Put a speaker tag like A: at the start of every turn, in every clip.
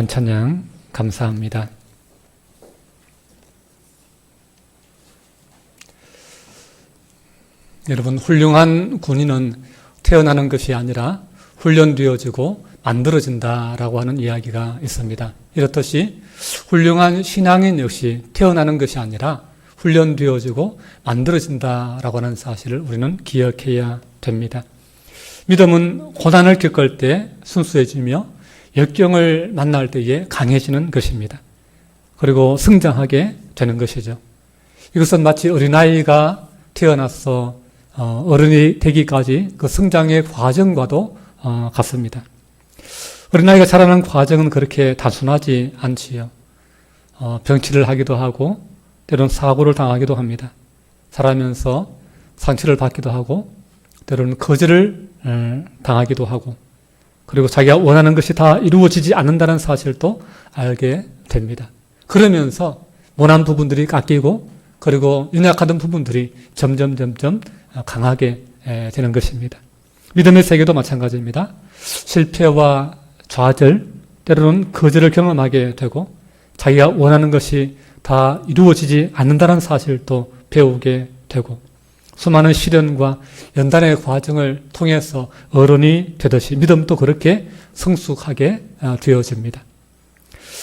A: 찬양 감사합니다. 여러분, 훌륭한 군인은 태어나는 것이 아니라 훈련되어지고 만들어진다라고 하는 이야기가 있습니다. 이렇듯이 훌륭한 신앙인 역시 태어나는 것이 아니라 훈련되어지고 만들어진다라고 하는 사실을 우리는 기억해야 됩니다. 믿음은 고난을 겪을 때 순수해지며 역경을 만날 때에 강해지는 것입니다. 그리고 성장하게 되는 것이죠. 이것은 마치 어린아이가 태어나서 어른이 되기까지 그 성장의 과정과도 같습니다. 어린아이가 자라는 과정은 그렇게 단순하지 않지요. 병치를 하기도 하고 때로는 사고를 당하기도 합니다. 자라면서 상처를 받기도 하고 때로는 거절을 당하기도 하고 그리고 자기가 원하는 것이 다 이루어지지 않는다는 사실도 알게 됩니다. 그러면서 모난 부분들이 깎이고 그리고 연약하던 부분들이 점점 강하게 되는 것입니다. 믿음의 세계도 마찬가지입니다. 실패와 좌절, 때로는 거절을 경험하게 되고 자기가 원하는 것이 다 이루어지지 않는다는 사실도 배우게 되고 수많은 시련과 연단의 과정을 통해서 어른이 되듯이 믿음도 그렇게 성숙하게 되어집니다.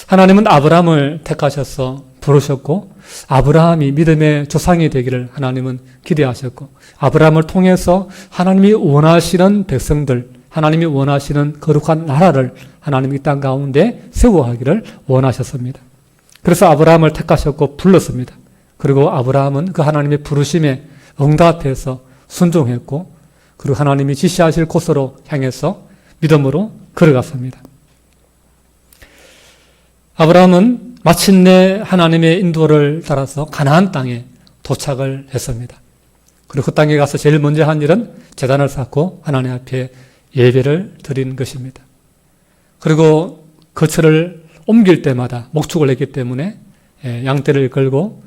A: 하나님은 아브라함을 택하셔서 부르셨고 아브라함이 믿음의 조상이 되기를 하나님은 기대하셨고 아브라함을 통해서 하나님이 원하시는 백성들, 하나님이 원하시는 거룩한 나라를 하나님이 땅 가운데 세워하기를 원하셨습니다. 그래서 아브라함을 택하셨고 불렀습니다. 그리고 아브라함은 그 하나님의 부르심에 응답해서 순종했고 그리고 하나님이 지시하실 곳으로 향해서 믿음으로 걸어갔습니다. 아브라함은 마침내 하나님의 인도를 따라서 가나안 땅에 도착을 했습니다. 그리고 그 땅에 가서 제일 먼저 한 일은 제단을 쌓고 하나님 앞에 예배를 드린 것입니다. 그리고 거처를 옮길 때마다 목축을 했기 때문에 양떼를 끌고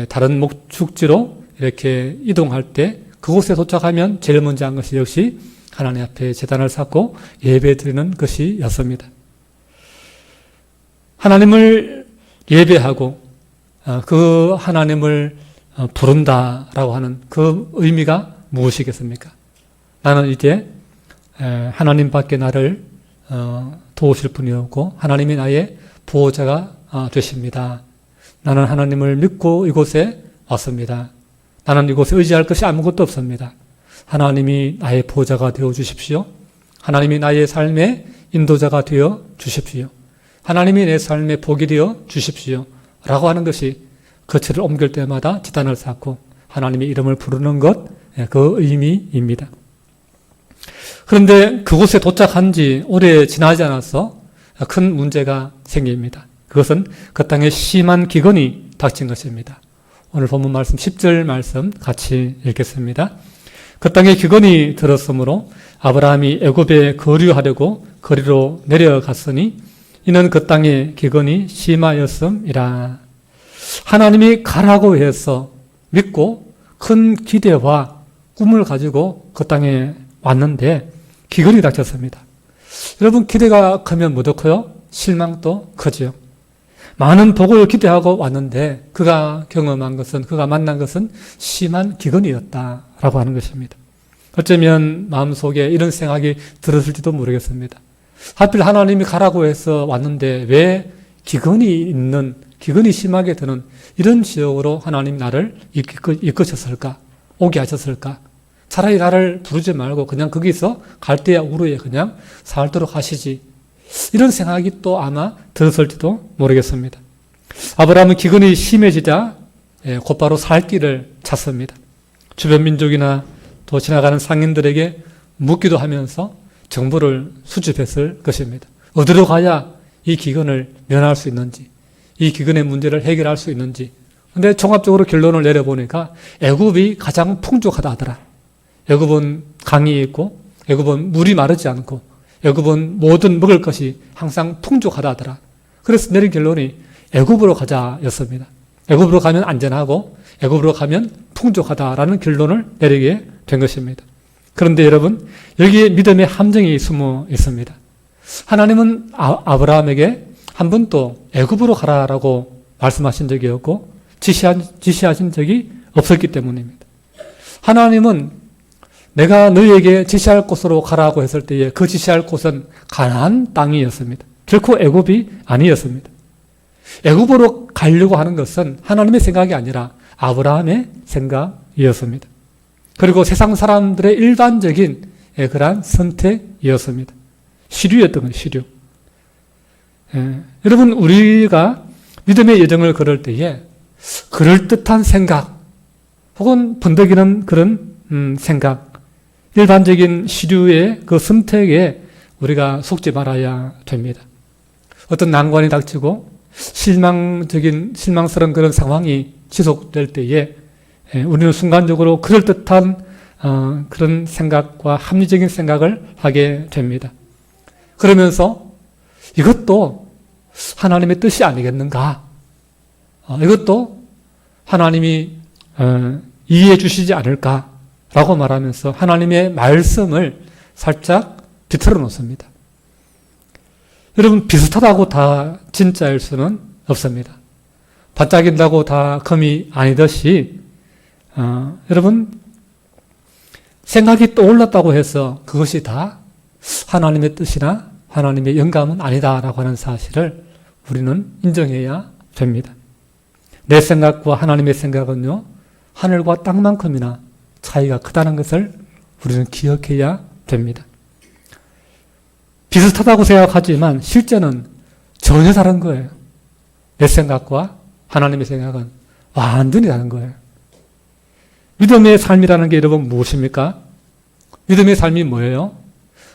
A: 다른 목축지로 이렇게 이동할 때 그곳에 도착하면 제일 먼저 한 것이 역시 하나님 앞에 제단을 쌓고 예배 드리는 것이었습니다. 하나님을 예배하고 그 하나님을 부른다라고 하는 그 의미가 무엇이겠습니까? 나는 이제 하나님 밖에 나를 도우실 분이 없고 하나님이 나의 보호자가 되십니다. 나는 하나님을 믿고 이곳에 왔습니다. 나는 이곳에 의지할 것이 아무것도 없습니다. 하나님이 나의 보호자가 되어 주십시오. 하나님이 나의 삶의 인도자가 되어 주십시오. 하나님이 내 삶의 복이 되어 주십시오. 라고 하는 것이 거처를 옮길 때마다 제단을 쌓고 하나님의 이름을 부르는 것, 그 의미입니다. 그런데 그곳에 도착한 지 오래 지나지 않아서 큰 문제가 생깁니다. 그것은 그 땅에 심한 기근이 닥친 것입니다. 오늘 본문 말씀 10절 말씀 같이 읽겠습니다. 그 땅에 기근이 들었으므로 아브라함이 애굽에 거류하려고 거리로 내려갔으니 이는 그 땅에 기근이 심하였음이라. 하나님이 가라고 해서 믿고 큰 기대와 꿈을 가지고 그 땅에 왔는데 기근이 닥쳤습니다. 여러분, 기대가 크면 뭐도 커요? 실망도 크죠. 많은 복을 기대하고 왔는데 그가 경험한 것은, 그가 만난 것은 심한 기근이었다라고 하는 것입니다. 어쩌면 마음속에 이런 생각이 들었을지도 모르겠습니다. 하필 하나님이 가라고 해서 왔는데 왜 기근이 심하게 드는 이런 지역으로 하나님 나를 이끄셨을까? 오게 하셨을까? 차라리 나를 부르지 말고 그냥 거기서 갈대아 우르에 그냥 살도록 하시지. 이런 생각이 또 아마 들었을지도 모르겠습니다. 아브라함은 기근이 심해지자 곧바로 살 길을 찾습니다. 주변 민족이나 또 지나가는 상인들에게 묻기도 하면서 정보를 수집했을 것입니다. 어디로 가야 이 기근을 면할 수 있는지, 이 기근의 문제를 해결할 수 있는지. 근데 종합적으로 결론을 내려보니까 애굽이 가장 풍족하다 하더라. 애굽은 강이 있고 애굽은 물이 마르지 않고 애굽은 모든 먹을 것이 항상 풍족하다 하더라. 그래서 내린 결론이 애굽으로 가자였습니다. 애굽으로 가면 안전하고 애굽으로 가면 풍족하다라는 결론을 내리게 된 것입니다. 그런데 여러분, 여기에 믿음의 함정이 숨어 있습니다. 하나님은 아브라함에게 한 번도 애굽으로 가라라고 말씀하신 적이 없고 지시하신 적이 없었기 때문입니다. 하나님은 내가 너희에게 지시할 곳으로 가라고 했을 때에 그 지시할 곳은 가나안 땅이었습니다. 결코 애굽이 아니었습니다. 애굽으로 가려고 하는 것은 하나님의 생각이 아니라 아브라함의 생각이었습니다. 그리고 세상 사람들의 일반적인 그러한 선택이었습니다. 시류였던 거예요, 시류. 여러분, 우리가 믿음의 여정을 걸을 때에 그럴듯한 생각 혹은 번득이는 그런 생각, 일반적인 시류의 그 선택에 우리가 속지 말아야 됩니다. 어떤 난관이 닥치고 실망스러운 그런 상황이 지속될 때에 우리는 순간적으로 그럴듯한 그런 생각과 합리적인 생각을 하게 됩니다. 그러면서 이것도 하나님의 뜻이 아니겠는가? 이것도 하나님이 이해해 주시지 않을까라고 말하면서 하나님의 말씀을 살짝 비틀어 놓습니다. 여러분, 비슷하다고 다 진짜일 수는 없습니다. 반짝인다고 다 금이 아니듯이 여러분, 생각이 떠올랐다고 해서 그것이 다 하나님의 뜻이나 하나님의 영감은 아니다라고 하는 사실을 우리는 인정해야 됩니다. 내 생각과 하나님의 생각은요, 하늘과 땅만큼이나 차이가 크다는 것을 우리는 기억해야 됩니다. 비슷하다고 생각하지만 실제는 전혀 다른 거예요. 내 생각과 하나님의 생각은 완전히 다른 거예요. 믿음의 삶이라는 게 여러분 무엇입니까? 믿음의 삶이 뭐예요?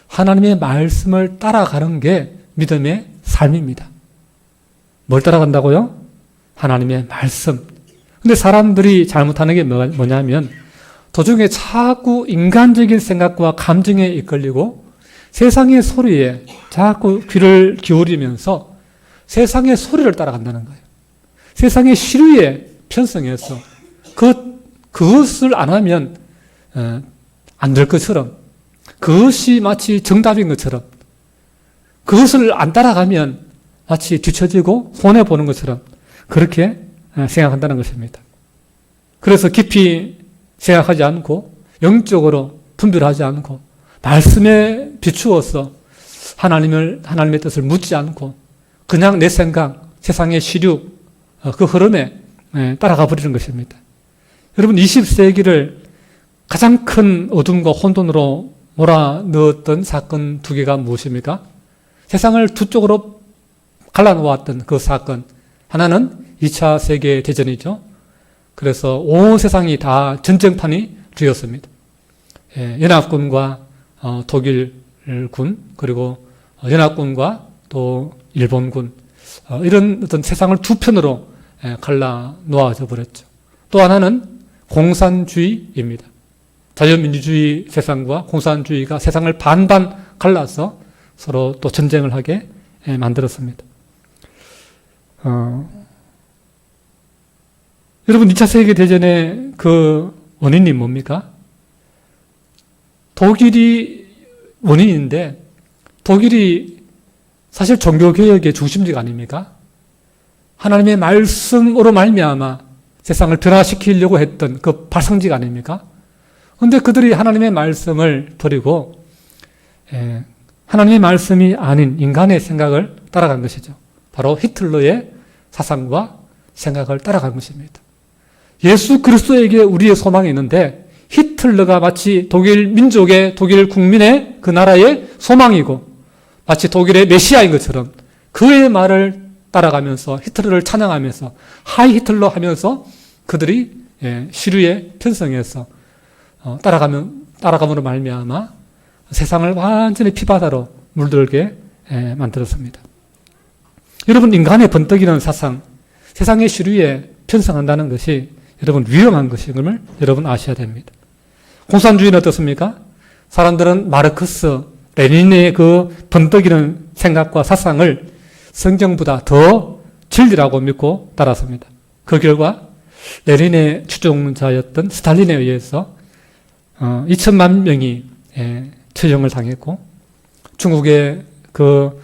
A: 하나님의 말씀을 따라가는 게 믿음의 삶입니다. 뭘 따라간다고요? 하나님의 말씀. 근데 사람들이 잘못하는 게 뭐냐면 도중에 자꾸 인간적인 생각과 감정에 이끌리고 세상의 소리에 자꾸 귀를 기울이면서 세상의 소리를 따라간다는 거예요. 세상의 시류에 편성해서 그것을 안 하면 안 될 것처럼, 그것이 마치 정답인 것처럼, 그것을 안 따라가면 마치 뒤처지고 손해보는 것처럼 그렇게 생각한다는 것입니다. 그래서 깊이 생각하지 않고 영적으로 분별하지 않고 말씀에 비추어서 하나님의 뜻을 묻지 않고 그냥 내 생각, 세상의 시류, 그 흐름에 따라가 버리는 것입니다. 여러분, 20세기를 가장 큰 어둠과 혼돈으로 몰아넣었던 사건 두 개가 무엇입니까? 세상을 두 쪽으로 갈라놓았던 그 사건. 하나는 2차 세계대전이죠. 그래서 온 세상이 다 전쟁판이 되었습니다. 연합군과 독일군, 그리고 연합군과 또 일본군, 이런 어떤 세상을 두 편으로 갈라놓아져 버렸죠. 또 하나는 공산주의입니다. 자유민주주의 세상과 공산주의가 세상을 반반 갈라서 서로 또 전쟁을 하게 만들었습니다. 여러분, 2차 세계대전의 그 원인이 뭡니까? 독일이 원인인데 독일이 사실 종교개혁의 중심지가 아닙니까? 하나님의 말씀으로 말미암아 세상을 변화시키려고 했던 그 발상지가 아닙니까? 그런데 그들이 하나님의 말씀을 버리고 하나님의 말씀이 아닌 인간의 생각을 따라간 것이죠. 바로 히틀러의 사상과 생각을 따라간 것입니다. 예수 그리스도에게 우리의 소망이 있는데 히틀러가 마치 독일 민족의, 독일 국민의 그 나라의 소망이고 마치 독일의 메시아인 것처럼 그의 말을 따라가면서 히틀러를 찬양하면서 하이 히틀러 하면서 그들이 시류에 편성해서 따라감으로 말미암아 세상을 완전히 피바다로 물들게 만들었습니다. 여러분, 인간의 번뜩이는 사상, 세상의 시류에 편성한다는 것이 여러분 위험한 것임을 여러분 아셔야 됩니다. 공산주의는 어떻습니까? 사람들은 마르크스, 레닌의 그 번뜩이는 생각과 사상을 성경보다 더 진리라고 믿고 따랐습니다. 그 결과 레닌의 추종자였던 스탈린에 의해서 2천만 명이 처형을 당했고 중국의 그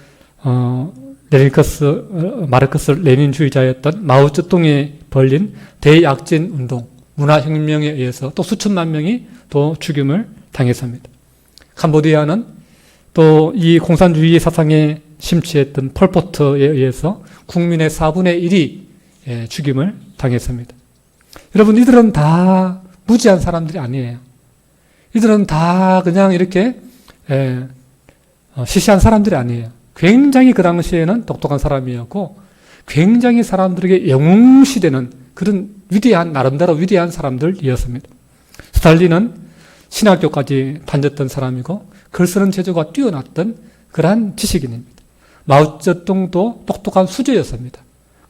A: 마르크스 레닌주의자였던 마오쩌둥이 벌린 대약진 운동, 문화혁명에 의해서 또 수천만 명이 또 죽임을 당했습니다. 캄보디아는 또 이 공산주의 사상에 심취했던 폴포트에 의해서 국민의 4분의 1이 죽임을 당했습니다. 여러분, 이들은 다 무지한 사람들이 아니에요. 이들은 다 그냥 이렇게 시시한 사람들이 아니에요. 굉장히 그 당시에는 똑똑한 사람이었고 굉장히 사람들에게 영웅시되는 그런 나름대로 위대한 사람들이었습니다. 스탈린은 신학교까지 다녔던 사람이고 글 쓰는 재주가 뛰어났던 그러한 지식인입니다. 마오쩌둥도 똑똑한 수재였습니다.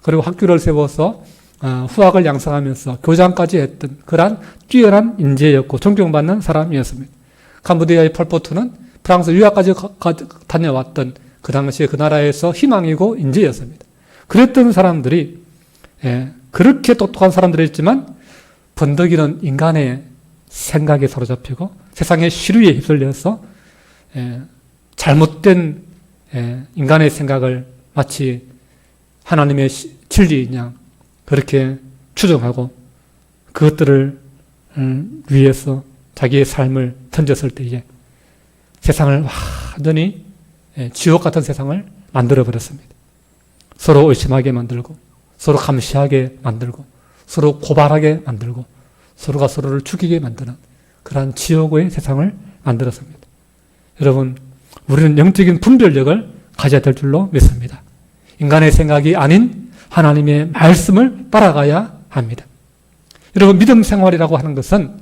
A: 그리고 학교를 세워서 후학을 양성하면서 교장까지 했던 그러한 뛰어난 인재였고 존경받는 사람이었습니다. 캄보디아의 폴포트는 프랑스 유학까지 다녀왔던 그 당시에 그 나라에서 희망이고 인재였습니다. 그랬던 사람들이 그렇게 똑똑한 사람들이었지만 번덕이는 인간의 생각에 사로잡히고 세상의 시류에 휩쓸려서 잘못된 인간의 생각을 마치 하나님의 진리인 양 그렇게 추정하고 그것들을 위해서 자기의 삶을 던졌을 때에 세상을 완전히 지옥 같은 세상을 만들어버렸습니다. 서로 의심하게 만들고 서로 감시하게 만들고 서로 고발하게 만들고 서로가 서로를 죽이게 만드는 그러한 지옥의 세상을 만들었습니다. 여러분, 우리는 영적인 분별력을 가져야 될 줄로 믿습니다. 인간의 생각이 아닌 하나님의 말씀을 따라가야 합니다. 여러분, 믿음 생활이라고 하는 것은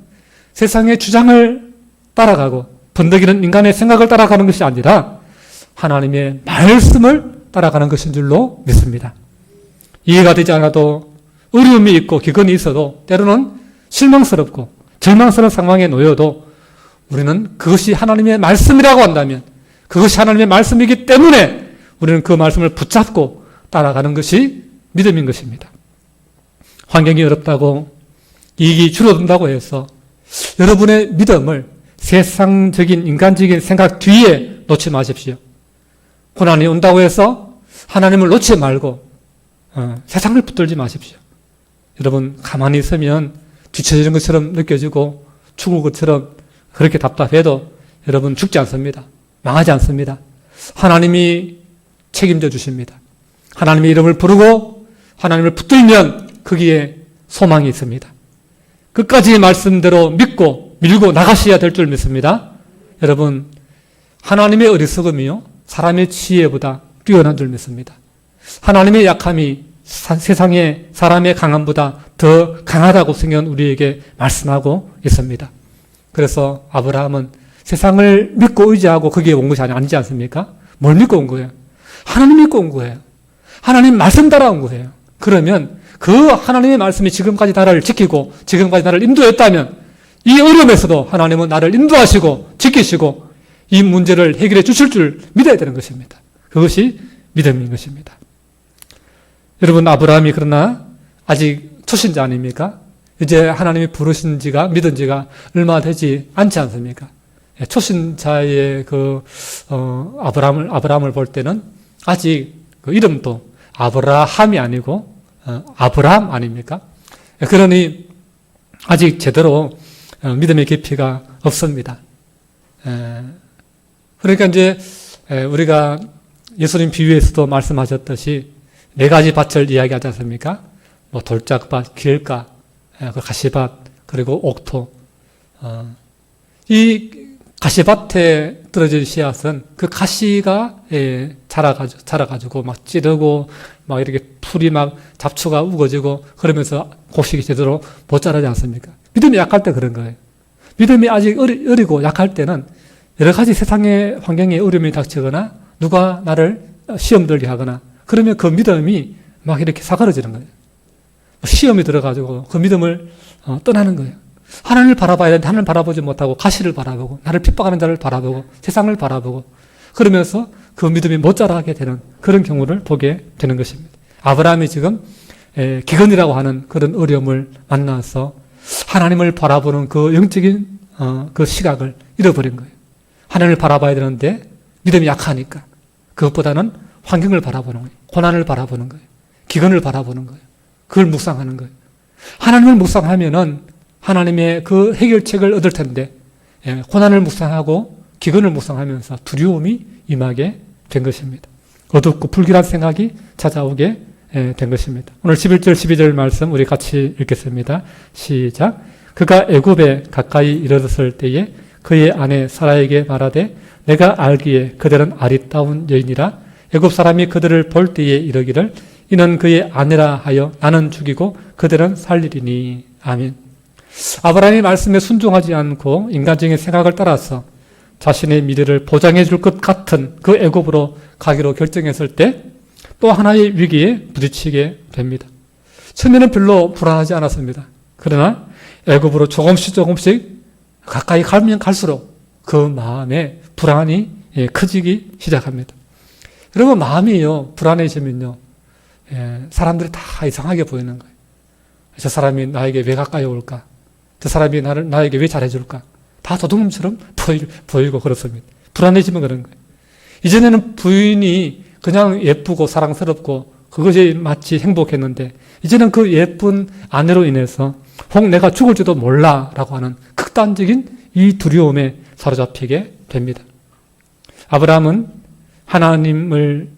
A: 세상의 주장을 따라가고 번덕이는 인간의 생각을 따라가는 것이 아니라 하나님의 말씀을 따라가는 것인 줄로 믿습니다. 이해가 되지 않아도 어려움이 있고 기근이 있어도 때로는 실망스럽고 절망스러운 상황에 놓여도 우리는 그것이 하나님의 말씀이라고 한다면 그것이 하나님의 말씀이기 때문에 우리는 그 말씀을 붙잡고 따라가는 것이 믿음인 것입니다. 환경이 어렵다고 이익이 줄어든다고 해서 여러분의 믿음을 세상적인 인간적인 생각 뒤에 놓지 마십시오. 고난이 온다고 해서 하나님을 놓지 말고 세상을 붙들지 마십시오. 여러분, 가만히 있으면 뒤처지는 것처럼 느껴지고 죽을 것처럼 그렇게 답답해도 여러분 죽지 않습니다. 망하지 않습니다. 하나님이 책임져 주십니다. 하나님의 이름을 부르고 하나님을 붙들면 거기에 소망이 있습니다. 끝까지 말씀대로 믿고 밀고 나가셔야 될 줄 믿습니다. 여러분, 하나님의 어리석음이요 사람의 지혜보다 뛰어난 줄 믿습니다. 하나님의 약함이 세상의 사람의 강함보다 더 강하다고 성경은 우리에게 말씀하고 있습니다. 그래서 아브라함은 세상을 믿고 의지하고 거기에 온 것이 아니지 않습니까? 뭘 믿고 온 거예요? 하나님 믿고 온 거예요. 하나님 말씀 따라온 거예요. 그러면 그 하나님의 말씀이 지금까지 나를 지키고 지금까지 나를 인도했다면 이 어려움에서도 하나님은 나를 인도하시고 지키시고 이 문제를 해결해 주실 줄 믿어야 되는 것입니다. 그것이 믿음인 것입니다. 여러분, 아브라함이 그러나 아직 초신자 아닙니까? 이제 하나님이 부르신 지가 믿은 지가 얼마 되지 않지 않습니까? 초신자의 아브라함을 볼 때는 아직 그 이름도 아브라함이 아니고 아브라함 아닙니까? 그러니 아직 제대로 믿음의 깊이가 없습니다. 그러니까 이제 우리가 예수님 비유에서도 말씀하셨듯이 4가지 밭을 이야기하지 않습니까? 뭐 돌짝밭, 길가, 가시밭, 그리고 옥토. 이 가시밭에 떨어진 씨앗은 그 가시가 자라가지고 막 찌르고 막 이렇게 풀이 막 잡초가 우거지고 그러면서 곡식이 제대로 못 자라지 않습니까? 믿음이 약할 때 그런 거예요. 믿음이 아직 어리고 약할 때는 여러 가지 세상의 환경에 어려움이 닥치거나 누가 나를 시험 들게 하거나 그러면 그 믿음이 막 이렇게 사그러지는 거예요. 시험이 들어가지고 그 믿음을 떠나는 거예요. 하나님을 바라봐야 되는데 하나님을 바라보지 못하고 가시를 바라보고 나를 핍박하는 자를 바라보고 세상을 바라보고 그러면서 그 믿음이 못 자라게 되는 그런 경우를 보게 되는 것입니다. 아브라함이 지금 기근이라고 하는 그런 어려움을 만나서 하나님을 바라보는 그 영적인 그 시각을 잃어버린 거예요. 하나님을 바라봐야 되는데 믿음이 약하니까 그것보다는 환경을 바라보는 거예요. 고난을 바라보는 거예요. 기근을 바라보는 거예요. 그걸 묵상하는 거예요. 하나님을 묵상하면은 하나님의 그 해결책을 얻을 텐데, 고난을 묵상하고 기근을 묵상하면서 두려움이 임하게 된 것입니다. 어둡고 불길한 생각이 찾아오게 된 것입니다. 오늘 11절 12절 말씀 우리 같이 읽겠습니다. 시작. 그가 애굽에 가까이 이르렀을 때에 그의 아내 사라에게 말하되 내가 알기에 그들은 아리따운 여인이라 애굽 사람이 그들을 볼 때에 이르기를 이는 그의 아내라 하여 나는 죽이고 그들은 살리리니. 아멘. 아브라함이 말씀에 순종하지 않고 인간적인 생각을 따라서 자신의 미래를 보장해 줄 것 같은 그 애굽으로 가기로 결정했을 때 또 하나의 위기에 부딪히게 됩니다. 처음에는 별로 불안하지 않았습니다. 그러나 애굽으로 조금씩 가까이 가면 갈수록 그 마음에 불안이 커지기 시작합니다. 여러분, 마음이요 불안해지면요 사람들이 다 이상하게 보이는 거예요. 저 사람이 나에게 왜 가까이 올까? 저 사람이 나에게 왜 잘해줄까? 다 도둑놈처럼 보이고 그렇습니다. 불안해지면 그런 거예요. 이전에는 부인이 그냥 예쁘고 사랑스럽고 그것이 마치 행복했는데 이제는 그 예쁜 아내로 인해서 혹 내가 죽을지도 몰라라고 하는 극단적인 이 두려움에 사로잡히게 됩니다. 아브라함은 하나님을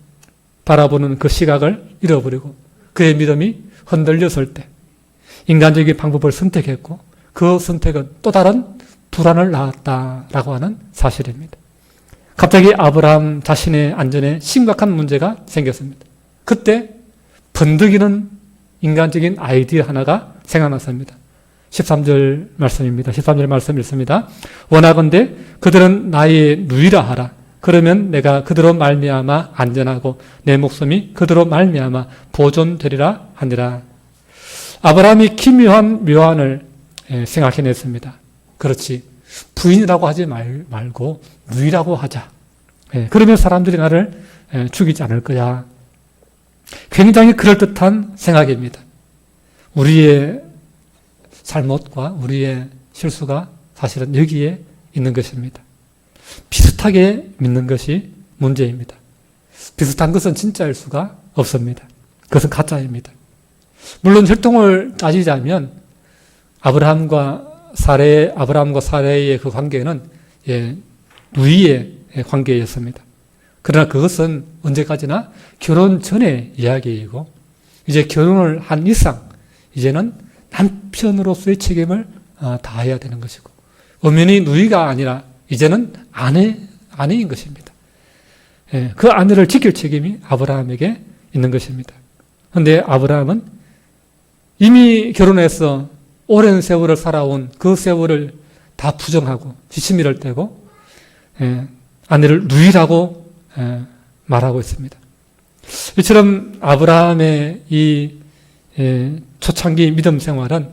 A: 바라보는 그 시각을 잃어버리고 그의 믿음이 흔들렸을 때 인간적인 방법을 선택했고 그 선택은 또 다른 불안을 낳았다라고 하는 사실입니다. 갑자기 아브라함 자신의 안전에 심각한 문제가 생겼습니다. 그때 번득이는 인간적인 아이디어 하나가 생각났습니다. 13절 말씀입니다. 13절 말씀 읽습니다. 원하건대 그들은 나의 누이라 하라. 그러면 내가 그들로 말미암아 안전하고 내 목숨이 그들로 말미암아 보존되리라 하니라. 아브라함이 기묘한 묘안을 생각해냈습니다. 그렇지. 부인이라고 하지 말고 누이라고 하자. 그러면 사람들이 나를 죽이지 않을 거야. 굉장히 그럴듯한 생각입니다. 우리의 잘못과 우리의 실수가 사실은 여기에 있는 것입니다. 비슷하게 믿는 것이 문제입니다. 비슷한 것은 진짜일 수가 없습니다. 그것은 가짜입니다. 물론 혈통을 따지자면 아브라함과 사레의 그 관계는 누이의 관계였습니다. 그러나 그것은 언제까지나 결혼 전의 이야기이고 이제 결혼을 한 이상 이제는 남편으로서의 책임을 다해야 되는 것이고 엄연히 누이가 아니라 이제는 아내인 것입니다. 그 아내를 지킬 책임이 아브라함에게 있는 것입니다. 그런데 아브라함은 이미 결혼해서 오랜 세월을 살아온 그 세월을 다 부정하고 지침이를 떼고 아내를 누이라고 말하고 있습니다. 이처럼 아브라함의 이 초창기 믿음 생활은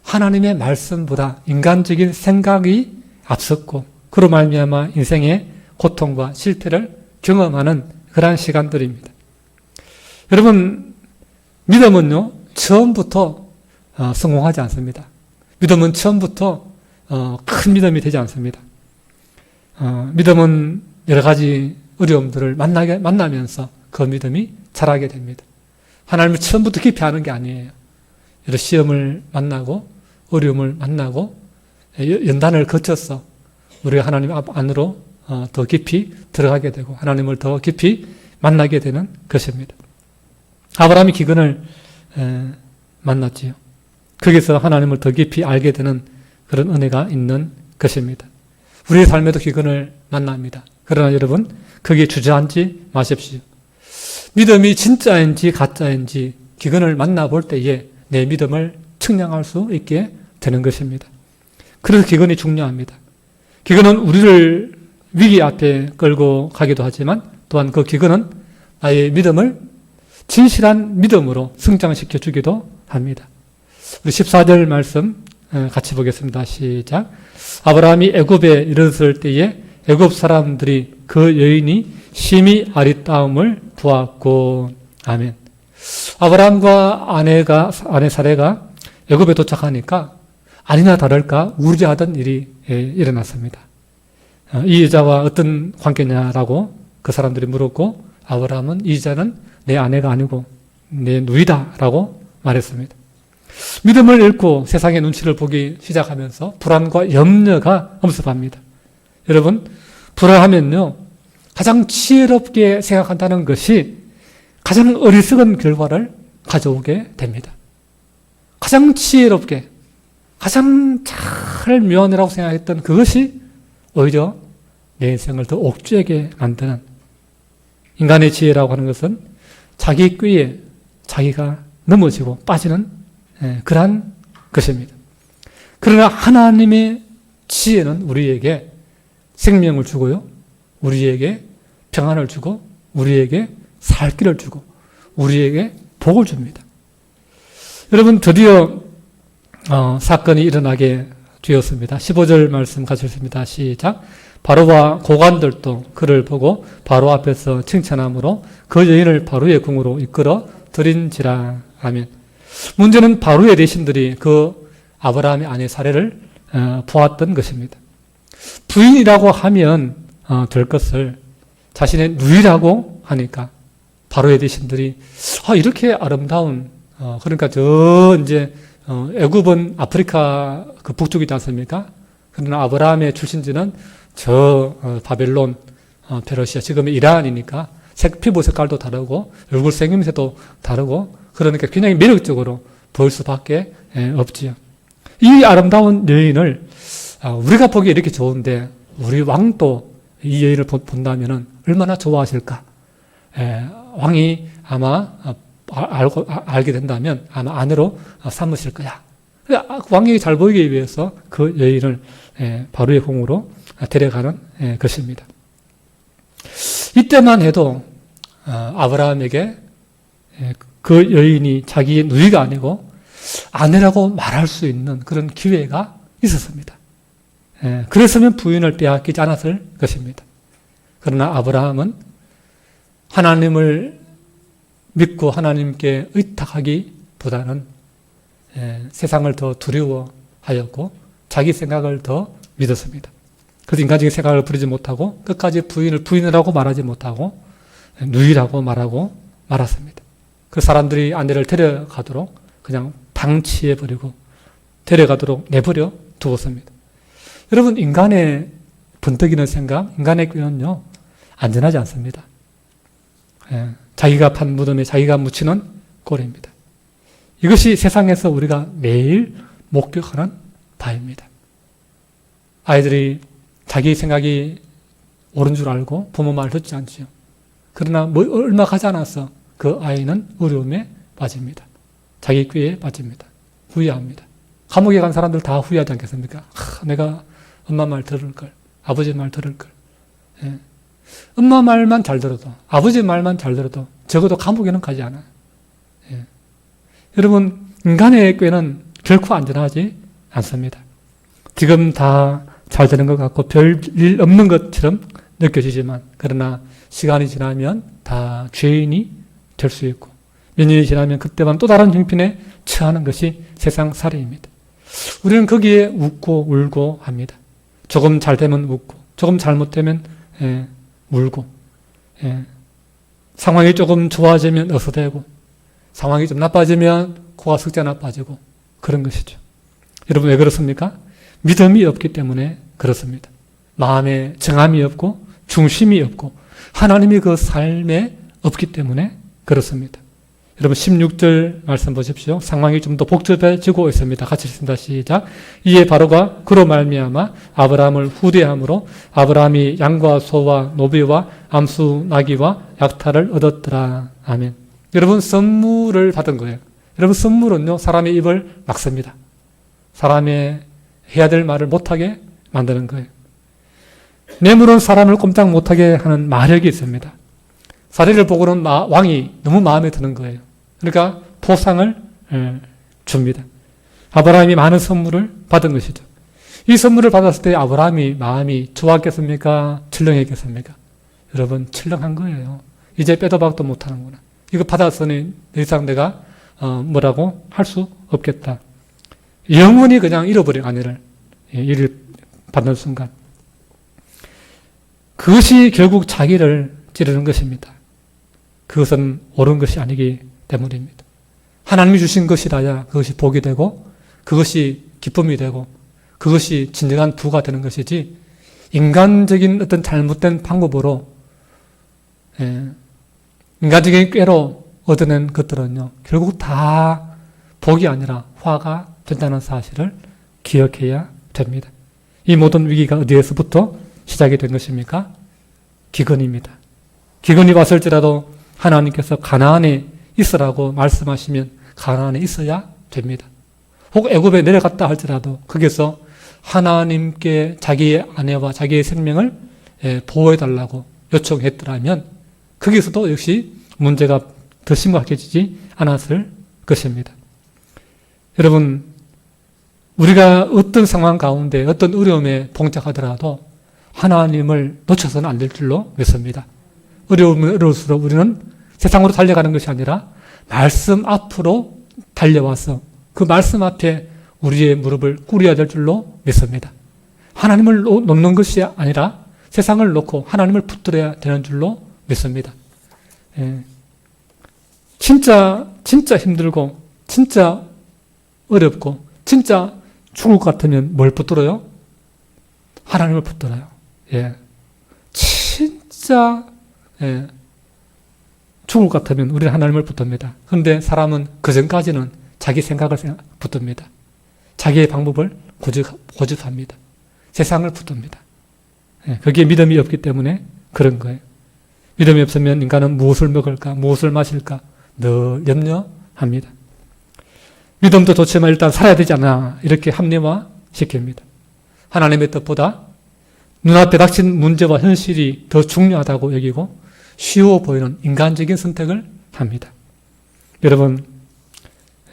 A: 하나님의 말씀보다 인간적인 생각이 앞섰고 그로 말미암아 인생의 고통과 실패를 경험하는 그러한 시간들입니다. 여러분, 믿음은요 처음부터 성공하지 않습니다. 믿음은 처음부터 큰 믿음이 되지 않습니다. 믿음은 여러 가지 어려움들을 만나면서 그 믿음이 자라게 됩니다. 하나님을 처음부터 깊이 아는 게 아니에요. 여러 시험을 만나고 어려움을 만나고 연단을 거쳐서 우리가 하나님 안으로 더 깊이 들어가게 되고 하나님을 더 깊이 만나게 되는 것입니다. 아브라함이 기근을 만났지요. 거기서 하나님을 더 깊이 알게 되는 그런 은혜가 있는 것입니다. 우리의 삶에도 기근을 만납니다. 그러나 여러분, 거기에 주저앉지 마십시오. 믿음이 진짜인지 가짜인지 기근을 만나볼 때에 내 믿음을 측량할 수 있게 되는 것입니다. 그래서 기근이 중요합니다. 기근은 우리를 위기 앞에 끌고 가기도 하지만 또한 그 기근은 나의 믿음을 진실한 믿음으로 성장시켜 주기도 합니다. 우리 14절 말씀 같이 보겠습니다. 시작. 아브라함이 애굽에 이르렀을 때에 애굽 사람들이 그 여인이 심히 아리따움을 보았고. 아멘. 아브라함과 아내 사레가 애굽에 도착하니까 아니나 다를까 우려하던 일이 일어났습니다. 이 여자와 어떤 관계냐라고 그 사람들이 물었고 아브라함은 이 여자는 내 아내가 아니고 내 누이다라고 말했습니다. 믿음을 잃고 세상의 눈치를 보기 시작하면서 불안과 염려가 엄습합니다. 여러분, 불안하면요, 가장 지혜롭게 생각한다는 것이 가장 어리석은 결과를 가져오게 됩니다. 가장 지혜롭게, 가장 잘 묘하느라고 생각했던 그것이 오히려 내 인생을 더 옥죄게 만드는, 인간의 지혜라고 하는 것은 자기 꾀에 자기가 넘어지고 빠지는 그러한 것입니다. 그러나 하나님의 지혜는 우리에게 생명을 주고요, 우리에게 평안을 주고, 우리에게 살 길을 주고, 우리에게 복을 줍니다. 여러분, 드디어 사건이 일어나게 되었습니다. 15절 말씀 가셨습니다. 시작. 바로와 고관들도 그를 보고 바로 앞에서 칭찬함으로 그 여인을 바로의 궁으로 이끌어 들인지라. 아멘. 문제는 바로의 대신들이 그 아브라함의 아내 사례를 보았던 것입니다. 부인이라고 하면 될 것을 자신의 누이라고 하니까 바로의 대신들이 이렇게 아름다운, 그러니까 이제 애굽은 아프리카 그 북쪽이지 않습니까? 그러나 아브라함의 출신지는 바벨론, 페르시아, 지금의 이란이니까 피부 색깔도 다르고 얼굴 생김새도 다르고, 그러니까 굉장히 매력적으로 보일 수밖에 없지요. 이 아름다운 여인을 우리가 보기에 이렇게 좋은데 우리 왕도 이 여인을 본다면 얼마나 좋아하실까? 왕이 아마 알게 된다면 아마 아내로 삼으실 거야. 왕이 잘 보이기 위해서 그 여인을 바로의 궁으로 데려가는 것입니다. 이때만 해도 아브라함에게 그 여인이 자기의 누이가 아니고 아내라고 말할 수 있는 그런 기회가 있었습니다. 그랬으면 부인을 빼앗기지 않았을 것입니다. 그러나 아브라함은 하나님을 믿고 하나님께 의탁하기보다는 세상을 더 두려워하였고 자기 생각을 더 믿었습니다. 그래서 인간적인 생각을 부리지 못하고 끝까지 부인을 부인이라고 말하지 못하고 누이라고 말하고 말았습니다. 그 사람들이 아내를 데려가도록 그냥 방치해버리고 데려가도록 내버려 두었습니다. 여러분, 인간의 번뜩이는 생각, 인간의 꾀는요, 안전하지 않습니다. 자기가 판 무덤에 자기가 묻히는 꼴입니다. 이것이 세상에서 우리가 매일 목격하는 바입니다. 아이들이 자기 생각이 옳은 줄 알고 부모 말을 듣지 않지요. 그러나 얼마 가지 않아서 그 아이는 어려움에 빠집니다. 자기 꾀에 빠집니다. 후회합니다. 감옥에 간 사람들 다 후회하지 않겠습니까? 내가 엄마 말 들을 걸, 아버지 말 들을 걸. 엄마 말만 잘 들어도, 아버지 말만 잘 들어도 적어도 감옥에는 가지 않아요. 여러분, 인간의 꾀는 결코 안전하지 않습니다. 지금 다 잘 되는 것 같고 별일 없는 것처럼 느껴지지만, 그러나 시간이 지나면 다 죄인이 될 수 있고, 몇 년이 지나면 그때만 또 다른 형편에 처하는 것이 세상 살이입니다. 우리는 거기에 웃고 울고 합니다. 조금 잘 되면 웃고, 조금 잘못되면 울고, 상황이 조금 좋아지면 어서대고, 상황이 좀 나빠지면 코가 석자 나빠지고, 그런 것이죠. 여러분, 왜 그렇습니까? 믿음이 없기 때문에 그렇습니다. 마음에 정함이 없고 중심이 없고 하나님이 그 삶에 없기 때문에 그렇습니다. 여러분, 16절 말씀 보십시오. 상황이 좀 더 복잡해지고 있습니다. 같이 읽습니다. 시작. 이에 바로가 그로 말미암아 아브라함을 후대함으로 아브라함이 양과 소와 노비와 암수 나귀와 약탈을 얻었더라. 아멘. 여러분, 선물을 받은 거예요. 여러분, 선물은요, 사람의 입을 막습니다. 사람의 해야 될 말을 못하게 만드는 거예요. 뇌물은 사람을 꼼짝 못하게 하는 마력이 있습니다. 사례를 보고는 왕이 너무 마음에 드는 거예요. 그러니까 포상을 줍니다. 아브라함이 많은 선물을 받은 것이죠. 이 선물을 받았을 때 아브라함이 마음이 좋았겠습니까? 철렁했겠습니까? 여러분, 철렁한 거예요. 이제 빼도 박도 못하는구나. 이거 받았으니 더 이상 내가 뭐라고 할 수 없겠다. 영원히 그냥 잃어버린 아내를 이를 받는 순간, 그것이 결국 자기를 찌르는 것입니다. 그것은 옳은 것이 아니기 때문입니다. 하나님이 주신 것이라야 그것이 복이 되고 그것이 기쁨이 되고 그것이 진정한 부가 되는 것이지 인간적인 어떤 잘못된 방법으로 인간적인 꾀로 얻어낸 것들은요 결국 다 복이 아니라 화가 된다는 사실을 기억해야 됩니다. 이 모든 위기가 어디에서부터 시작이 된 것입니까? 기근입니다. 기근이 왔을지라도 하나님께서 가나안에 있으라고 말씀하시면 가나안에 있어야 됩니다. 혹 애굽에 내려갔다 할지라도 거기서 하나님께 자기의 아내와 자기의 생명을 보호해달라고 요청했더라면 거기서도 역시 문제가 더 심각해지지 않았을 것입니다. 여러분, 우리가 어떤 상황 가운데 어떤 어려움에 봉착하더라도 하나님을 놓쳐서는 안 될 줄로 믿습니다. 어려우면 어려울수록 우리는 세상으로 달려가는 것이 아니라 말씀 앞으로 달려와서 그 말씀 앞에 우리의 무릎을 꿇어야 될 줄로 믿습니다. 하나님을 놓는 것이 아니라 세상을 놓고 하나님을 붙들어야 되는 줄로 믿습니다. 진짜 힘들고 진짜 어렵고 진짜 죽을 것 같으면 뭘 붙들어요? 하나님을 붙들어요. 진짜 죽을 것 같으면 우리는 하나님을 붙듭니다. 그런데 사람은 그 전까지는 자기 생각을 붙듭니다. 자기의 방법을 고집합니다. 세상을 붙듭니다. 거기에 믿음이 없기 때문에 그런 거예요. 믿음이 없으면 인간은 무엇을 먹을까, 무엇을 마실까 늘 염려합니다. 믿음도 좋지만 일단 살아야 되지 않나 이렇게 합리화시킵니다. 하나님의 뜻보다 눈앞에 닥친 문제와 현실이 더 중요하다고 여기고 쉬워 보이는 인간적인 선택을 합니다. 여러분,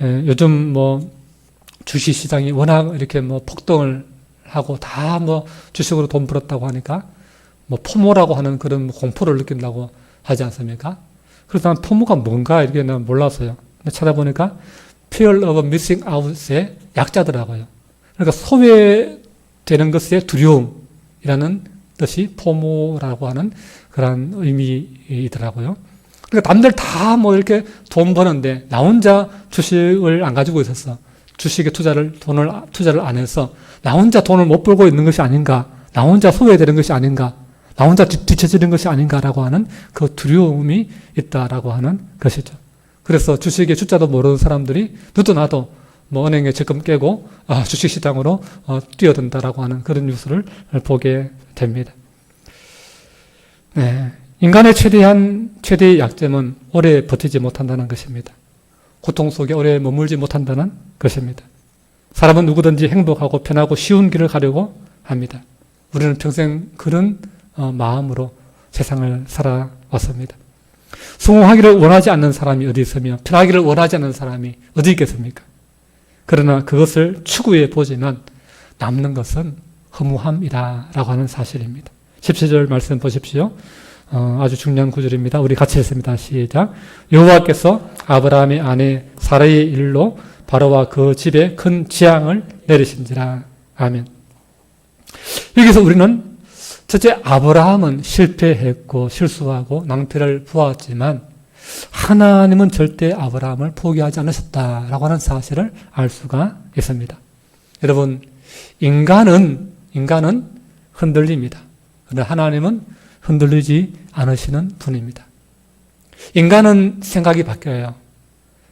A: 요즘 주식시장이 워낙 이렇게 폭등을 하고 다 주식으로 돈 벌었다고 하니까 포모라고 하는 그런 공포를 느낀다고 하지 않습니까? 그래서 난 포모가 뭔가 이렇게 난 몰랐어요. 찾아보니까 Fear of Missing Out의 약자더라고요. 그러니까 소외되는 것의 두려움이라는 뜻이 포모라고 하는 그런 의미이더라고요. 그러니까 남들 다 이렇게 돈 버는데 나 혼자 주식을 안 가지고 있었어. 주식에 투자를 안 해서 나 혼자 돈을 못 벌고 있는 것이 아닌가, 나 혼자 소외되는 것이 아닌가, 나 혼자 뒤처지는 것이 아닌가라고 하는 그 두려움이 있다라고 하는 것이죠. 그래서 주식의 숫자도 모르는 사람들이 너도 나도 은행에 적금 깨고 주식시장으로 뛰어든다라고 하는 그런 뉴스를 보게 됩니다. 인간의 최대의 약점은 오래 버티지 못한다는 것입니다. 고통 속에 오래 머물지 못한다는 것입니다. 사람은 누구든지 행복하고 편하고 쉬운 길을 가려고 합니다. 우리는 평생 그런 마음으로 세상을 살아왔습니다. 성공하기를 원하지 않는 사람이 어디 있으며 편하기를 원하지 않는 사람이 어디 있겠습니까? 그러나 그것을 추구해 보지만 남는 것은 허무함이다라고 하는 사실입니다. 17절 말씀 보십시오. 아주 중요한 구절입니다. 우리 같이 읽습니다. 시작. 여호와께서 아브라함의 아내 사라의 일로 바로와 그 집에 큰 재앙을 내리신지라. 아멘. 여기서 우리는 첫째 아브라함은 실패했고 실수하고 낭패를 보았지만 하나님은 절대 아브라함을 포기하지 않으셨다라고 하는 사실을 알 수가 있습니다. 여러분, 인간은 흔들립니다. 그러나 하나님은 흔들리지 않으시는 분입니다. 인간은 생각이 바뀌어요.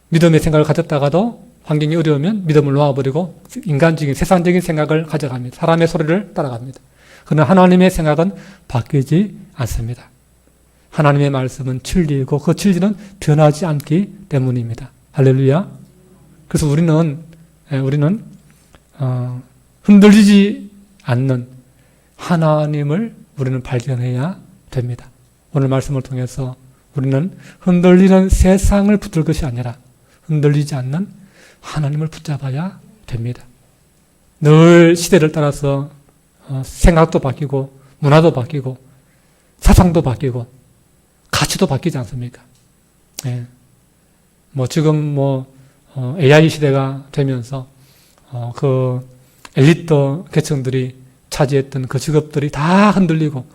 A: 믿음의 생각을 가졌다가도 환경이 어려우면 믿음을 놓아버리고 인간적인 세상적인 생각을 가져갑니다. 사람의 소리를 따라갑니다. 그러나 하나님의 생각은 바뀌지 않습니다. 하나님의 말씀은 진리이고 그 진리는 변하지 않기 때문입니다. 할렐루야. 그래서 우리는 흔들리지 않는 하나님을 우리는 발견해야 됩니다. 오늘 말씀을 통해서 우리는 흔들리는 세상을 붙들 것이 아니라 흔들리지 않는 하나님을 붙잡아야 됩니다. 늘 시대를 따라서 생각도 바뀌고 문화도 바뀌고 사상도 바뀌고 가치도 바뀌지 않습니까? 지금 AI 시대가 되면서 그 엘리트 계층들이 차지했던 그 직업들이 다 흔들리고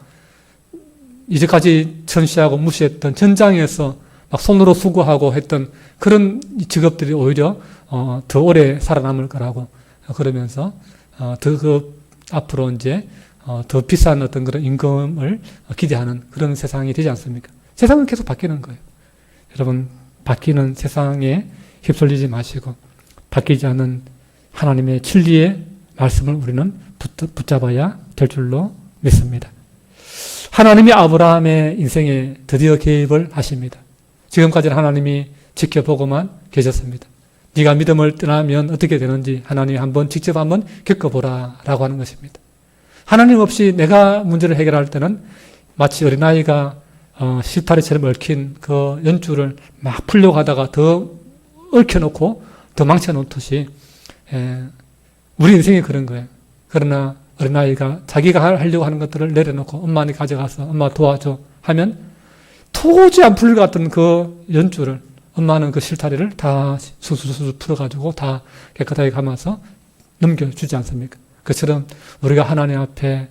A: 이제까지 전시하고 무시했던 전장에서 막 손으로 수고하고 했던 그런 직업들이 오히려 더 오래 살아남을 거라고 그러면서 앞으로 이제 더 비싼 어떤 그런 임금을 기대하는 그런 세상이 되지 않습니까? 세상은 계속 바뀌는 거예요. 여러분, 바뀌는 세상에 휩쓸리지 마시고 바뀌지 않는 하나님의 진리의 말씀을 우리는 붙잡아야 될 줄로 믿습니다. 하나님이 아브라함의 인생에 드디어 개입을 하십니다. 지금까지는 하나님이 지켜보고만 계셨습니다. 네가 믿음을 떠나면 어떻게 되는지 하나님이 직접 한번 겪어보라 라고 하는 것입니다. 하나님 없이 내가 문제를 해결할 때는 마치 어린아이가 실타래처럼 얽힌 그 연줄을 막 풀려고 하다가 더 얽혀놓고 더 망쳐놓듯이 우리 인생이 그런 거예요. 그러나 어린아이가 자기가 하려고 하는 것들을 내려놓고 엄마한테 가져가서 엄마 도와줘 하면 도저히 안 풀릴 것 같은 그 연줄을 엄마는 그 실타래를 다 수술수술 풀어가지고 다 깨끗하게 감아서 넘겨주지 않습니까? 그처럼 우리가 하나님 앞에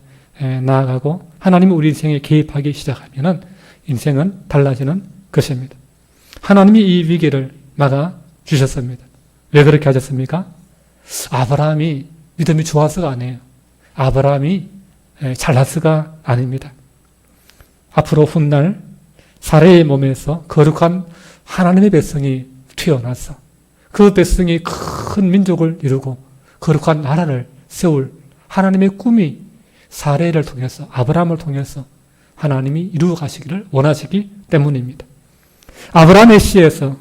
A: 나아가고 하나님이 우리 인생에 개입하기 시작하면은 인생은 달라지는 것입니다. 하나님이 이 위기를 막아주셨습니다. 왜 그렇게 하셨습니까? 아브라함이 믿음이 좋아서가 아니에요. 아브라함이 잘나서가 아닙니다. 앞으로 훗날 사레의 몸에서 거룩한 하나님의 백성이 튀어나서 그 백성이 큰 민족을 이루고 거룩한 나라를 세울 하나님의 꿈이 사레를 통해서 아브라함을 통해서 하나님이 이루어 가시기를 원하시기 때문입니다. 아브라함의 씨에서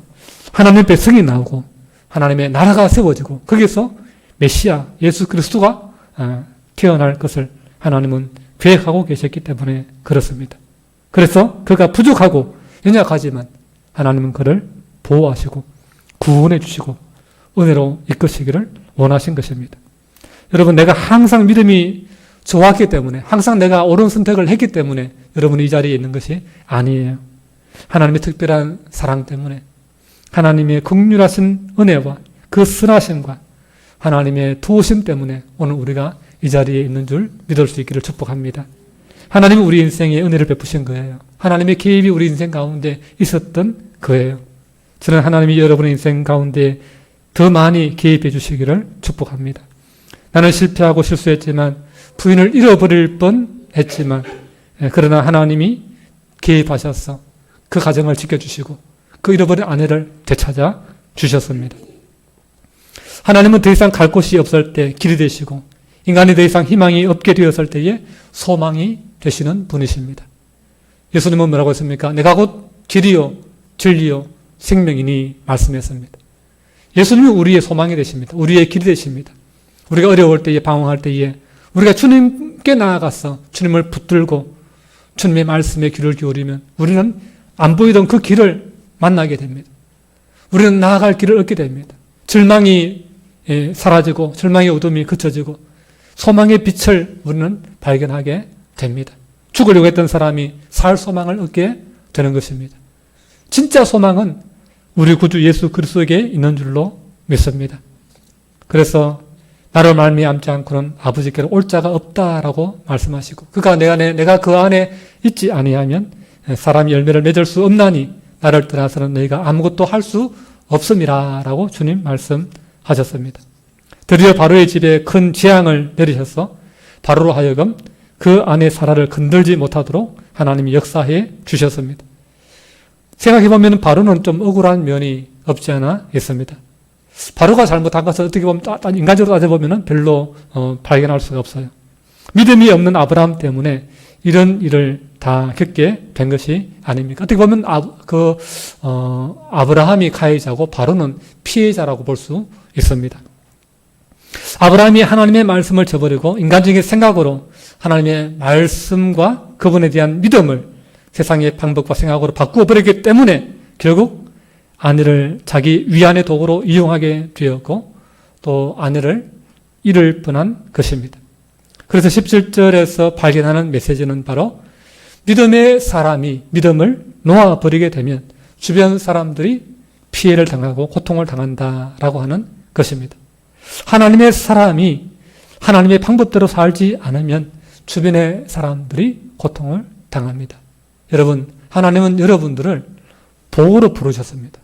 A: 하나님의 백성이 나오고 하나님의 나라가 세워지고 거기서 메시아 예수 그리스도가 태어날 것을 하나님은 계획하고 계셨기 때문에 그렇습니다. 그래서 그가 부족하고 연약하지만 하나님은 그를 보호하시고 구원해 주시고 은혜로 이끄시기를 원하신 것입니다. 여러분, 내가 항상 믿음이 좋았기 때문에 항상 내가 옳은 선택을 했기 때문에 여러분이 이 자리에 있는 것이 아니에요. 하나님의 특별한 사랑 때문에 하나님의 긍휼하신 은혜와 그 선하심과 하나님의 도우심 때문에 오늘 우리가 이 자리에 있는 줄 믿을 수 있기를 축복합니다. 하나님은 우리 인생에 은혜를 베푸신 거예요. 하나님의 개입이 우리 인생 가운데 있었던 거예요. 저는 하나님이 여러분의 인생 가운데 더 많이 개입해 주시기를 축복합니다. 나는 실패하고 실수했지만 부인을 잃어버릴 뻔했지만 그러나 하나님이 개입하셔서 그 가정을 지켜주시고 그 잃어버린 아내를 되찾아 주셨습니다. 하나님은 더 이상 갈 곳이 없을 때 길이 되시고 인간이 더 이상 희망이 없게 되었을 때에 소망이 되시는 분이십니다. 예수님은 뭐라고 했습니까? 내가 곧 길이요 진리요 생명이니 말씀했습니다. 예수님이 우리의 소망이 되십니다. 우리의 길이 되십니다. 우리가 어려울 때에 방황할 때에 우리가 주님께 나아가서 주님을 붙들고 주님의 말씀에 귀를 기울이면 우리는 안 보이던 그 길을 만나게 됩니다. 우리는 나아갈 길을 얻게 됩니다. 절망이 사라지고 절망의 어둠이 그쳐지고 소망의 빛을 우리는 발견하게 됩니다. 죽으려고 했던 사람이 살 소망을 얻게 되는 것입니다. 진짜 소망은 우리 구주 예수 그리스도에게 있는 줄로 믿습니다. 그래서 나를 말미암지 않고는 아버지께로 올 자가 없다라고 말씀하시고 내가 그 안에 있지 아니하면 사람이 열매를 맺을 수 없나니 나를 떠나서는 너희가 아무것도 할 수 없음이라 라고 주님 말씀하셨습니다. 드디어 바로의 집에 큰 재앙을 내리셔서 바로로 하여금 그 안에 사라를 건들지 못하도록 하나님이 역사해 주셨습니다. 생각해보면 바로는 좀 억울한 면이 없지 않아 있습니다. 바로가 잘못한 것을 어떻게 보면 인간적으로 따져보면 별로 발견할 수가 없어요. 믿음이 없는 아브라함 때문에 이런 일을 다 겪게 된 것이 아닙니까? 어떻게 보면 아브라함이 가해자고 바로는 피해자라고 볼 수 있습니다. 아브라함이 하나님의 말씀을 저버리고 인간적인 생각으로 하나님의 말씀과 그분에 대한 믿음을 세상의 방법과 생각으로 바꾸어 버렸기 때문에 결국 아내를 자기 위안의 도구로 이용하게 되었고 또 아내를 잃을 뻔한 것입니다. 그래서 17절에서 발견하는 메시지는 바로 믿음의 사람이 믿음을 놓아버리게 되면 주변 사람들이 피해를 당하고 고통을 당한다라고 하는 것입니다. 하나님의 사람이 하나님의 방법대로 살지 않으면 주변의 사람들이 고통을 당합니다. 여러분, 하나님은 여러분들을 복으로 부르셨습니다.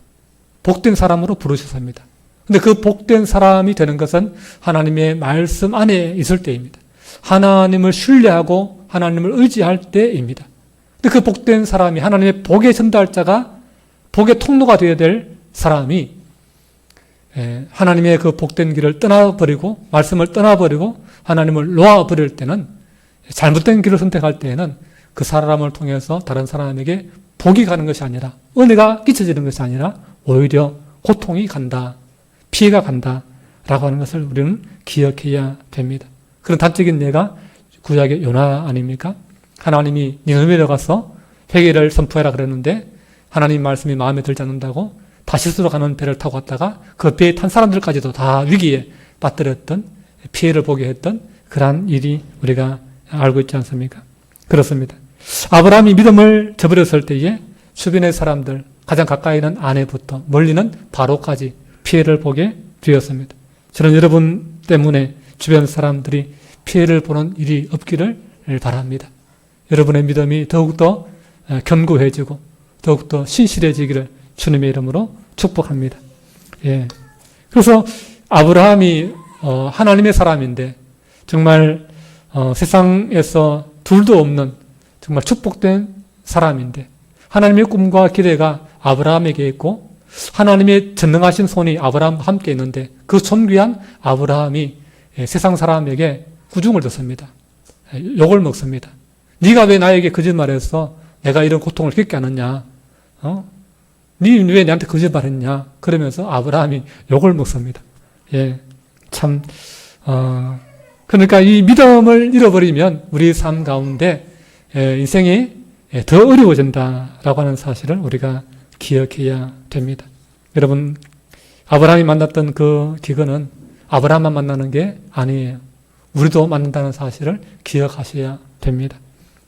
A: 복된 사람으로 부르셨습니다. 근데 그 복된 사람이 되는 것은 하나님의 말씀 안에 있을 때입니다. 하나님을 신뢰하고 하나님을 의지할 때입니다. 근데 그 복된 사람이, 하나님의 복의 전달자가, 복의 통로가 되어야 될 사람이 하나님의 그 복된 길을 떠나버리고 말씀을 떠나버리고 하나님을 놓아버릴 때는, 잘못된 길을 선택할 때에는 그 사람을 통해서 다른 사람에게 복이 가는 것이 아니라, 은혜가 끼쳐지는 것이 아니라 오히려 고통이 간다, 피해가 간다 라고 하는 것을 우리는 기억해야 됩니다. 그런 단적인 예가 구약의 요나 아닙니까? 하나님이 니느웨로 가서 회개를 선포해라 그랬는데 하나님 말씀이 마음에 들지 않는다고 다시스로 가는 배를 타고 갔다가 그 배에 탄 사람들까지도 다 위기에 빠뜨렸던, 피해를 보게 했던 그러한 일이 우리가 알고 있지 않습니까? 그렇습니다. 아브라함이 믿음을 저버렸을 때에 주변의 사람들, 가장 가까이 있는 아내부터 멀리는 바로까지 피해를 보게 되었습니다. 저는 여러분 때문에 주변 사람들이 피해를 보는 일이 없기를 바랍니다. 여러분의 믿음이 더욱더 견고해지고 더욱더 신실해지기를 주님의 이름으로 축복합니다. 예. 그래서 아브라함이 하나님의 사람인데 정말 세상에서 둘도 없는 정말 축복된 사람인데 하나님의 꿈과 기대가 아브라함에게 있고 하나님의 전능하신 손이 아브라함과 함께 있는데 그 존귀한 아브라함이 세상 사람에게 구중을 듣습니다. 욕을 먹습니다. 네가 왜 나에게 거짓말했어? 내가 이런 고통을 겪게 하느냐? 네 왜 나한테 거짓말했냐? 그러면서 아브라함이 욕을 먹습니다. 예, 참 그러니까 이 믿음을 잃어버리면 우리 삶 가운데 인생이 더 어려워진다라고 하는 사실을 우리가 기억해야 됩니다. 여러분, 아브라함이 만났던 그 기근은 아브라함만 만나는 게 아니에요. 우리도 만난다는 사실을 기억하셔야 됩니다.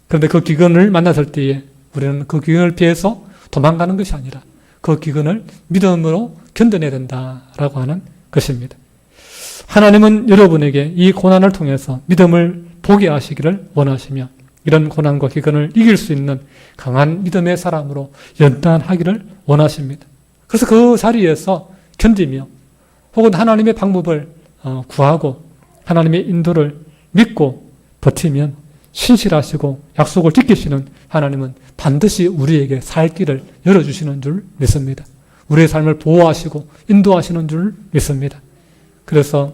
A: 그런데 그 기근을 만났을 때에 우리는 그 기근을 피해서 도망가는 것이 아니라 그 기근을 믿음으로 견뎌내야 된다라고 하는 것입니다. 하나님은 여러분에게 이 고난을 통해서 믿음을 보게 하시기를 원하시며 이런 고난과 기근을 이길 수 있는 강한 믿음의 사람으로 연단하기를 원하십니다. 그래서 그 자리에서 견디며 혹은 하나님의 방법을 구하고 하나님의 인도를 믿고 버티면 신실하시고 약속을 지키시는 하나님은 반드시 우리에게 살 길을 열어주시는 줄 믿습니다. 우리의 삶을 보호하시고 인도하시는 줄 믿습니다. 그래서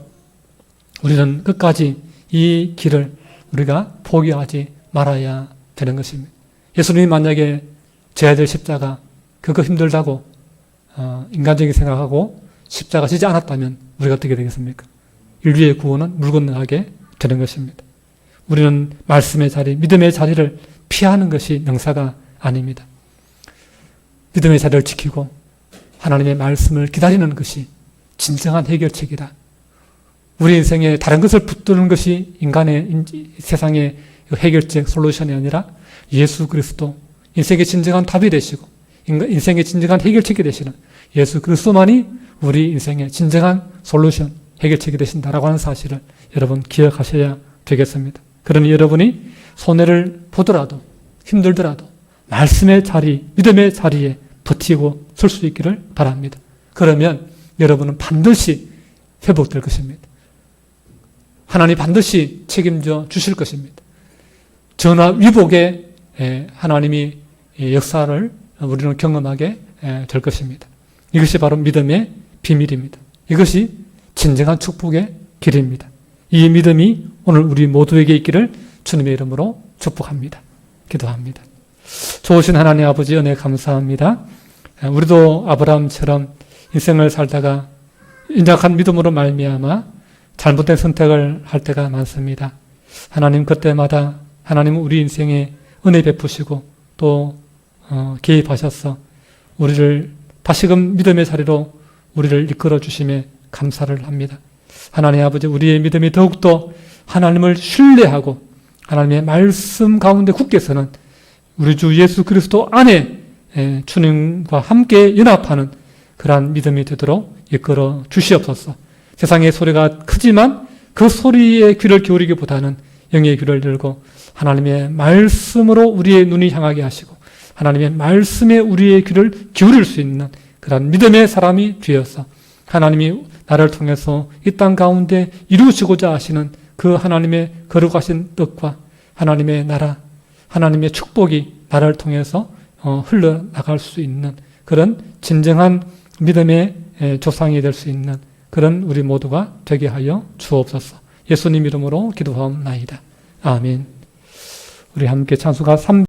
A: 우리는 끝까지 이 길을 우리가 포기하지 말아야 되는 것입니다. 예수님이 만약에 져야 될 십자가 그거 힘들다고 인간적인 생각하고 십자가 지지 않았다면 우리가 어떻게 되겠습니까? 인류의 구원은 물 건너가게 되는 것입니다. 우리는 말씀의 자리, 믿음의 자리를 피하는 것이 능사가 아닙니다. 믿음의 자리를 지키고 하나님의 말씀을 기다리는 것이 진정한 해결책이다. 우리 인생에 다른 것을 붙드는 것이 인간의 세상의 해결책, 솔루션이 아니라 예수 그리스도, 인생의 진정한 답이 되시고 인생의 진정한 해결책이 되시는 예수 그리스도만이 우리 인생의 진정한 솔루션, 해결책이 되신다라고 하는 사실을 여러분 기억하셔야 되겠습니다. 그러니 여러분이 손해를 보더라도 힘들더라도 말씀의 자리, 믿음의 자리에 버티고 설 수 있기를 바랍니다. 그러면 여러분은 반드시 회복될 것입니다. 하나님 반드시 책임져 주실 것입니다. 전화 위복의 하나님이 역사를 우리는 경험하게 될 것입니다. 이것이 바로 믿음의 비밀입니다. 이것이 진정한 축복의 길입니다. 이 믿음이 오늘 우리 모두에게 있기를 주님의 이름으로 축복합니다. 기도합니다. 좋으신 하나님 아버지 은혜 감사합니다. 우리도 아브라함처럼 인생을 살다가 인작한 믿음으로 말미암아 잘못된 선택을 할 때가 많습니다. 하나님 그때마다 하나님은 우리 인생에 은혜 베푸시고 또 개입하셔서 우리를 다시금 믿음의 자리로 우리를 이끌어 주심에 감사를 합니다. 하나님 아버지 우리의 믿음이 더욱더 하나님을 신뢰하고 하나님의 말씀 가운데 굳게 서는 우리 주 예수 그리스도 안에 주님과 함께 연합하는 그러한 믿음이 되도록 이끌어 주시옵소서. 세상의 소리가 크지만 그 소리에 귀를 기울이기보다는 영의 귀를 열고 하나님의 말씀으로 우리의 눈이 향하게 하시고 하나님의 말씀에 우리의 귀를 기울일 수 있는 그런 믿음의 사람이 되어서 하나님이 나를 통해서 이 땅 가운데 이루시고자 하시는 그 하나님의 거룩하신 뜻과 하나님의 나라, 하나님의 축복이 나를 통해서 흘러나갈 수 있는 그런 진정한 믿음의 조상이 될 수 있는 그런 우리 모두가 되게 하여 주옵소서. 예수님 이름으로 기도하옵나이다. 아멘. 우리 함께 찬송가 3